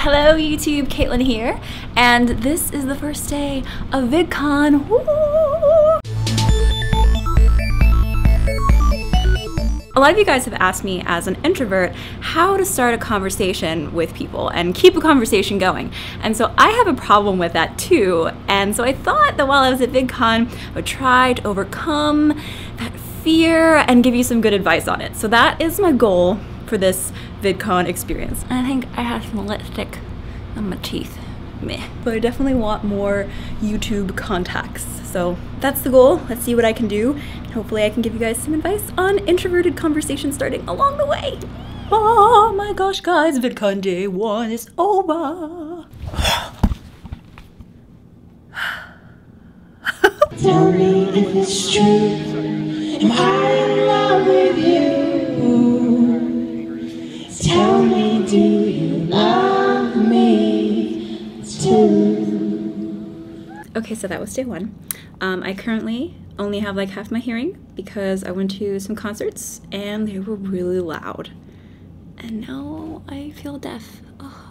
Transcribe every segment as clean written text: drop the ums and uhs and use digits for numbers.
Hello YouTube, Kaitlyn here, and this is the first day of VidCon. Woo! A lot of you guys have asked me as an introvert how to start a conversation with people and keep a conversation going. And so I have a problem with that too. And so I thought that while I was at VidCon, I would try to overcome that fear and give you some good advice on it. So that is my goal for this VidCon experience. And I think I have some lipstick on my teeth. Meh. But I definitely want more YouTube contacts. So that's the goal. Let's see what I can do. And hopefully I can give you guys some advice on introverted conversation starting along the way. Oh my gosh, guys, VidCon day 1 is over. Tell me if it's true. Am I in love with you? Tell me, do you love me too? Okay, so that was day 1. I currently only have like half my hearing because I went to some concerts and they were really loud. And now I feel deaf. Oh.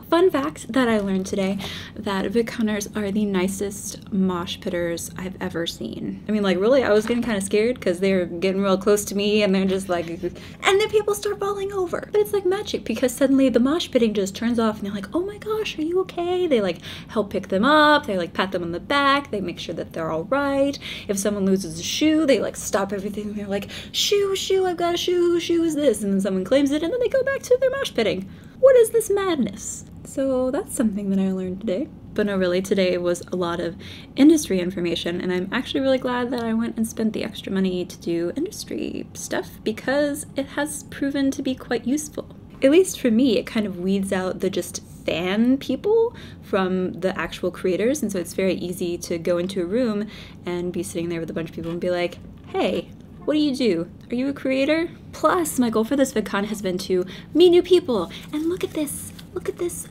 Fun fact that I learned today, that VidConners are the nicest mosh pitters I've ever seen. I mean, like, really, I was getting kind of scared because they're getting real close to me and they're just like, and then people start falling over. But it's like magic because suddenly the mosh pitting just turns off and they're like, oh my gosh, are you okay? They like help pick them up, they like pat them on the back, they make sure that they're all right. If someone loses a shoe, they like stop everything and they're like, shoe, I've got a shoe, whose shoe is this? And then someone claims it and then they go back to their mosh pitting. What is this madness? So that's something that I learned today. But no, really, today was a lot of industry information, and I'm actually really glad that I went and spent the extra money to do industry stuff because it has proven to be quite useful. At least for me, it kind of weeds out the just fan people from the actual creators, and so it's very easy to go into a room and be sitting there with a bunch of people and be like, hey, what do you do? Are you a creator? Plus, my goal for this VidCon has been to meet new people. And look at this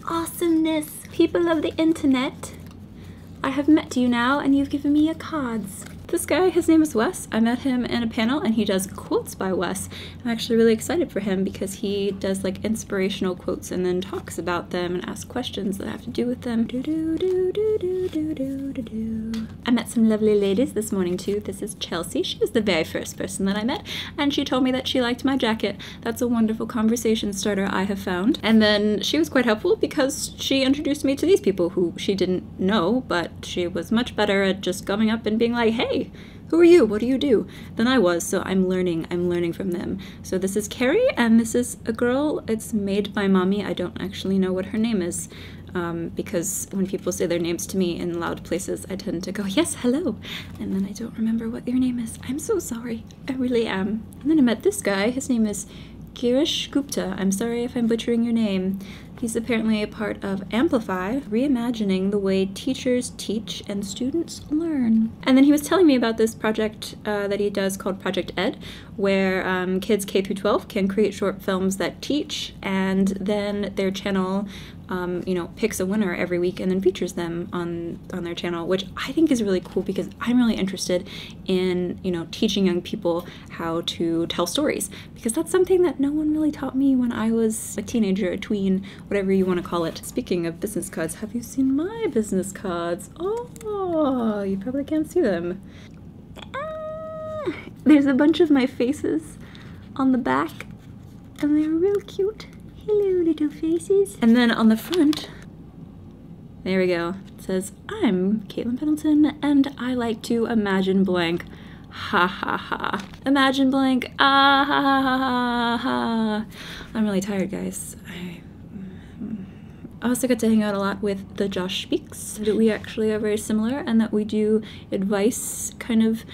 awesomeness. People of the internet, I have met you now and you've given me a cards. This guy, his name is Wes. I met him in a panel and he does quotes by Wes. I'm actually really excited for him because he does like inspirational quotes and then talks about them and asks questions that have to do with them. I met some lovely ladies this morning too. This is Chelsea. She was the very first person that I met and she told me that she liked my jacket. That's a wonderful conversation starter I have found. And then she was quite helpful because she introduced me to these people who she didn't know, but she was much better at just coming up and being like, hey, who are you? What do you do? Than I was, so I'm learning from them. So this is Carrie, and this is a girl. It's made by mommy. I don't actually know what her name is, because when people say their names to me in loud places, I tend to go, yes, hello, and then I don't remember what your name is. I'm so sorry. I really am. And then I met this guy. His name is Girish Gupta. I'm sorry if I'm butchering your name. He's apparently a part of Amplify, reimagining the way teachers teach and students learn. And then he was telling me about this project that he does called Project Ed, where kids K through 12 can create short films that teach, and then their channel you know, picks a winner every week and then features them on their channel, which I think is really cool because I'm really interested in, you know, teaching young people how to tell stories, because that's something that no one really taught me when I was a teenager, a tween, whatever you want to call it. Speaking of business cards, have you seen my business cards? Oh, you probably can't see them. There's a bunch of my faces on the back and they're real cute. Hello, little faces. And then on the front, there we go. It says, I'm Kaitlyn Pendleton, and I like to imagine blank. Ha ha ha. Imagine blank. Ah ha ha ha ha ha. I'm really tired, guys. I also got to hang out a lot with the Josh Speaks. We actually are very similar, and that we do advice kind of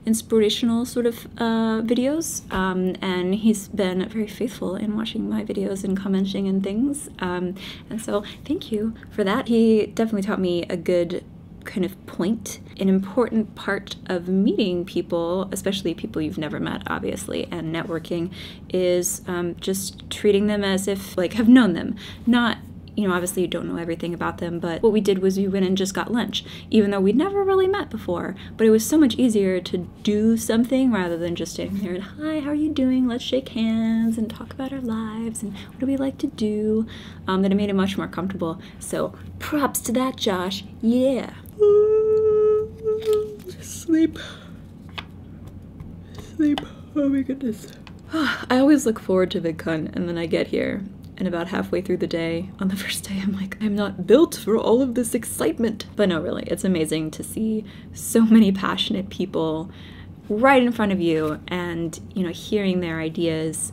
inspirational sort of videos, and he's been very faithful in watching my videos and commenting and things, and so thank you for that. He definitely taught me a good kind of point. An important part of meeting people, especially people you've never met, obviously, and networking, is just treating them as if like have known them, not, you know, obviously you don't know everything about them, but what we did was we went and just got lunch, even though we'd never really met before. But it was so much easier to do something rather than just standing there and, hi, how are you doing? Let's shake hands and talk about our lives and what do we like to do. That it made it much more comfortable. So props to that, Josh. Yeah. Sleep. Oh my goodness. I always look forward to VidCon, and then I get here, and about halfway through the day, on the first day, I'm like, I'm not built for all of this excitement. But no, really, it's amazing to see so many passionate people right in front of you, and, you know, hearing their ideas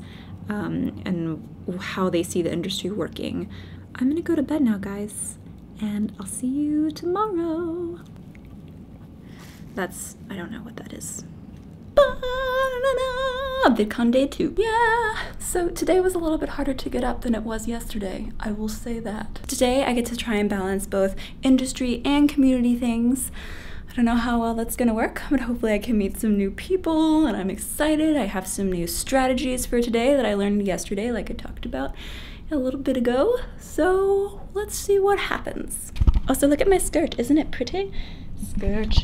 and how they see the industry working. I'm gonna go to bed now, guys, and I'll see you tomorrow. I don't know what that is. VidCon day 2. Yeah, so today was a little bit harder to get up than it was yesterday. I will say that. Today I get to try and balance both industry and community things. I don't know how well that's gonna work, but hopefully I can meet some new people, and I'm excited. I have some new strategies for today that I learned yesterday, like I talked about a little bit ago. So let's see what happens. Also, look at my skirt. Isn't it pretty? Skirt.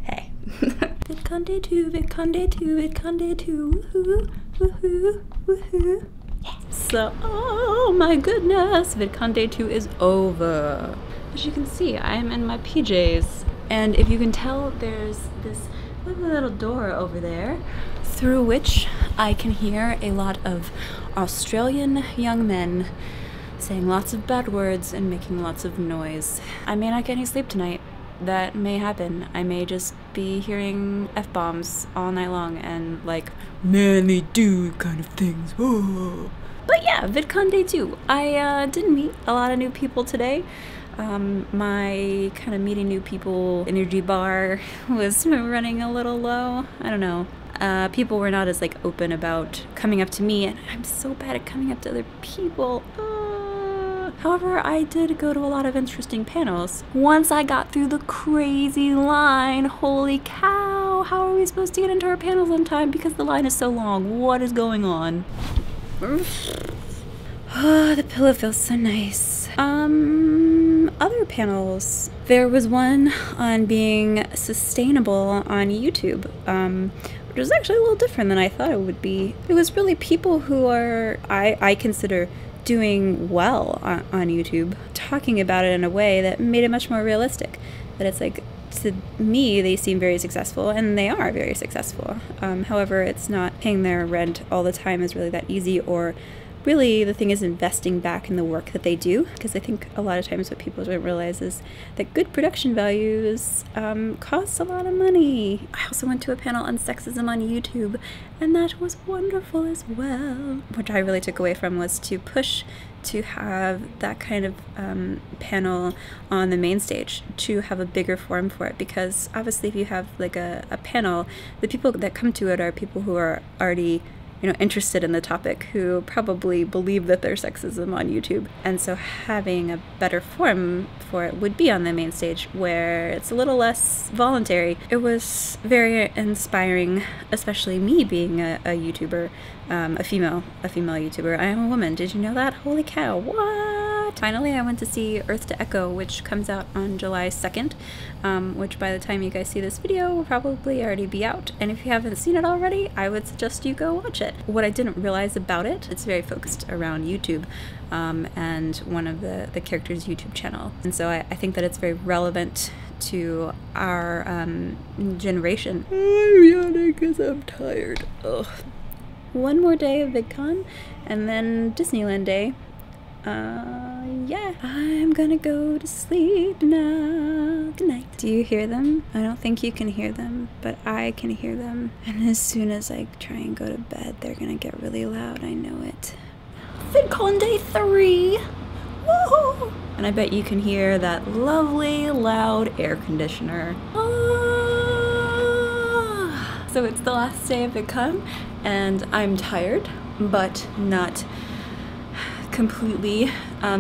Hey. VidCon day 2, VidCon day 2, VidCon day 2, woohoo, woohoo, woohoo. Yeah. So, oh my goodness, VidCon day 2 is over. As you can see, I am in my PJs, and if you can tell, there's this little door over there through which I can hear a lot of Australian young men saying lots of bad words and making lots of noise. I may not get any sleep tonight. That may happen. I may just be hearing F-bombs all night long and like manly dude kind of things. Oh. But yeah, VidCon day 2. I didn't meet a lot of new people today. My kind of meeting new people energy bar was running a little low. I don't know. People were not as like open about coming up to me, and I'm so bad at coming up to other people. However, I did go to a lot of interesting panels. Once I got through the crazy line, holy cow, how are we supposed to get into our panels on time because the line is so long? What is going on? Oh, the pillow feels so nice. Other panels. There was one on being sustainable on YouTube, which was actually a little different than I thought it would be. It was really people who are, I consider, doing well on YouTube, talking about it in a way that made it much more realistic. That it's like, to me, they seem very successful, and they are very successful. However, it's not paying their rent all the time is really that easy, or really the thing is investing back in the work that they do, because I think a lot of times what people don't realize is that good production values cost a lot of money. I also went to a panel on sexism on YouTube, and that was wonderful as well. What I really took away from was to push to have that kind of panel on the main stage, to have a bigger forum for it, because obviously if you have like a panel, the people that come to it are people who are already, you know, interested in the topic, who probably believe that there's sexism on YouTube. And so having a better forum for it would be on the main stage, where it's a little less voluntary. It was very inspiring, especially me being a YouTuber, a female YouTuber. I am a woman. Did you know that? Holy cow, what? Finally, I went to see Earth to Echo, which comes out on July 2nd, which by the time you guys see this video will probably already be out. And if you haven't seen it already, I would suggest you go watch it. What I didn't realize about it, it's very focused around YouTube and one of the characters' YouTube channel. And so I think that it's very relevant to our generation. I'm yawning because I'm tired. Ugh. One more day of VidCon, and then Disneyland Day. Yeah, I'm gonna go to sleep now. Good night. Do you hear them? I don't think you can hear them, but I can hear them. And as soon as I try and go to bed, they're gonna get really loud. I know it. VidCon Day 3! Woohoo! And I bet you can hear that lovely, loud air conditioner. Ah! So it's the last day of VidCon, and I'm tired, but not completely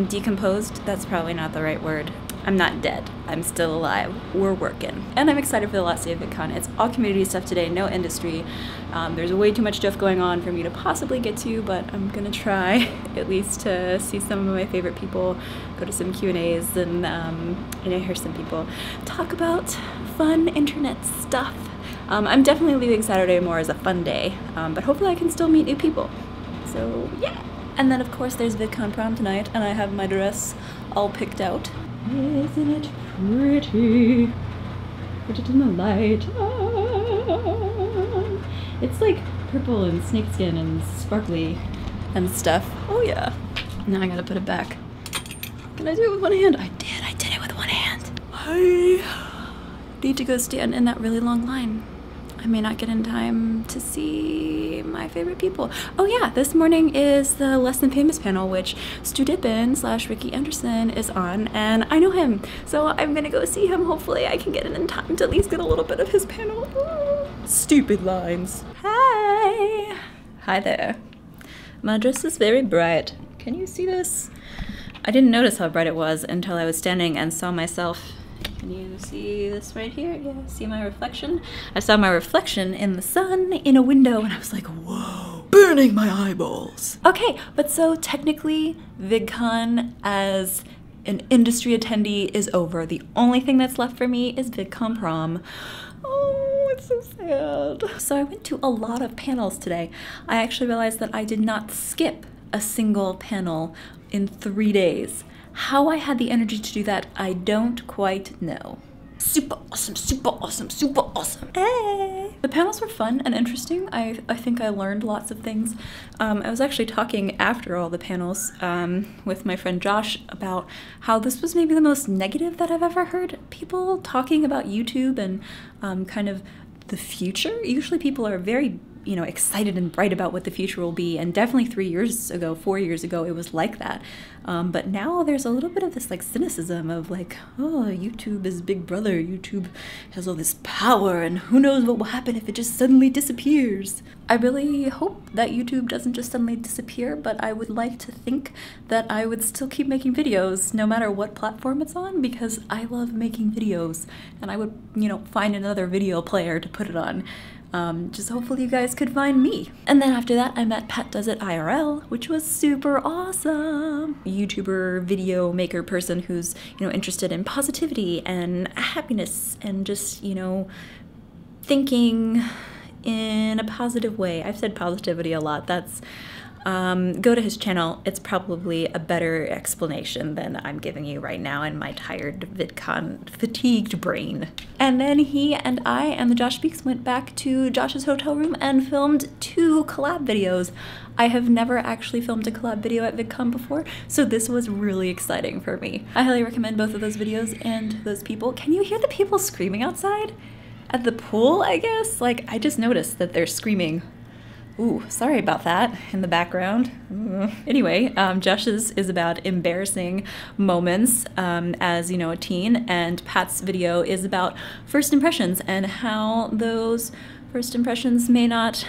decomposed. That's probably not the right word. I'm not dead. I'm still alive. We're working. And I'm excited for the last day of VidCon. It's all community stuff today, no industry. There's way too much stuff going on for me to possibly get to, but I'm gonna try at least to see some of my favorite people, go to some Q&As, and hear some people talk about fun internet stuff. I'm definitely leaving Saturday more as a fun day, but hopefully I can still meet new people. So yeah. And then of course there's VidCon prom tonight, and I have my dress all picked out. Isn't it pretty? Put it in the light. Ah. It's like purple and snakeskin and sparkly and stuff. Oh yeah. Now I gotta put it back. Can I do it with one hand? I did it with one hand. I need to go stand in that really long line. I may not get in time to see my favorite people. Oh yeah, this morning is the Less Than Famous panel, which Stu Dippin / Ricky Anderson is on, and I know him, so I'm gonna go see him. Hopefully I can get in time to at least get a little bit of his panel. Ooh. Stupid lines. Hi. Hi there. My dress is very bright. Can you see this? I didn't notice how bright it was until I was standing and saw myself. Can you see this right here? Yeah, see my reflection? I saw my reflection in the sun in a window, and I was like, whoa, burning my eyeballs. Okay, but so technically VidCon as an industry attendee is over. The only thing that's left for me is VidCon prom. Oh, it's so sad. So I went to a lot of panels today. I actually realized that I did not skip a single panel in 3 days. How I had the energy to do that, I don't quite know. Super awesome, super awesome, super awesome. Hey! The panels were fun and interesting. I think I learned lots of things. I was actually talking after all the panels with my friend Josh about how this was maybe the most negative that I've ever heard people talking about YouTube and kind of the future. Usually people are very excited and bright about what the future will be, and definitely 3 years ago, 4 years ago, it was like that. But now there's a little bit of this like cynicism of like, oh, YouTube is Big Brother, YouTube has all this power, and who knows what will happen if it just suddenly disappears. I really hope that YouTube doesn't just suddenly disappear, but I would like to think that I would still keep making videos no matter what platform it's on, because I love making videos, and I would, find another video player to put it on. Just hopefully you guys could find me. And then after that I met Pat Does It IRL, which was super awesome. YouTuber, video maker person who's, interested in positivity and happiness and just, thinking in a positive way. I've said positivity a lot. That's go to his channel. It's probably a better explanation than I'm giving you right now in my tired VidCon fatigued brain. And then he and I and the Josh Speaks went back to Josh's hotel room and filmed 2 collab videos. I have never actually filmed a collab video at VidCon before, so this was really exciting for me. I highly recommend both of those videos and those people. Can you hear the people screaming outside? At the pool, I guess? Like, I just noticed that they're screaming. Ooh, sorry about that in the background. Anyway, Josh's is about embarrassing moments as, a teen, and Pat's video is about first impressions and how those first impressions may not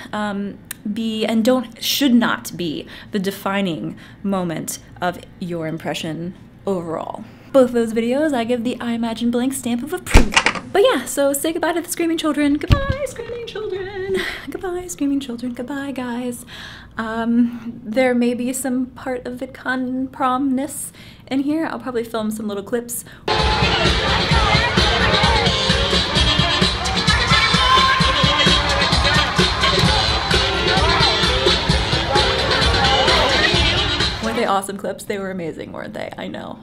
be and should not be the defining moment of your impression overall. Both of those videos I give the iIMAGINeblank stamp of approval. But yeah, so say goodbye to the screaming children. Goodbye, screaming children. Goodbye, screaming children. Goodbye, guys. There may be some part of VidCon promness in here. I'll probably film some little clips. Weren't they awesome clips? They were amazing, weren't they? I know.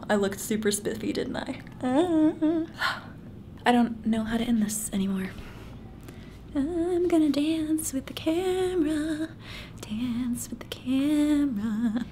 I looked super spiffy, didn't I? I don't know how to end this anymore. I'm gonna dance with the camera. Dance with the camera.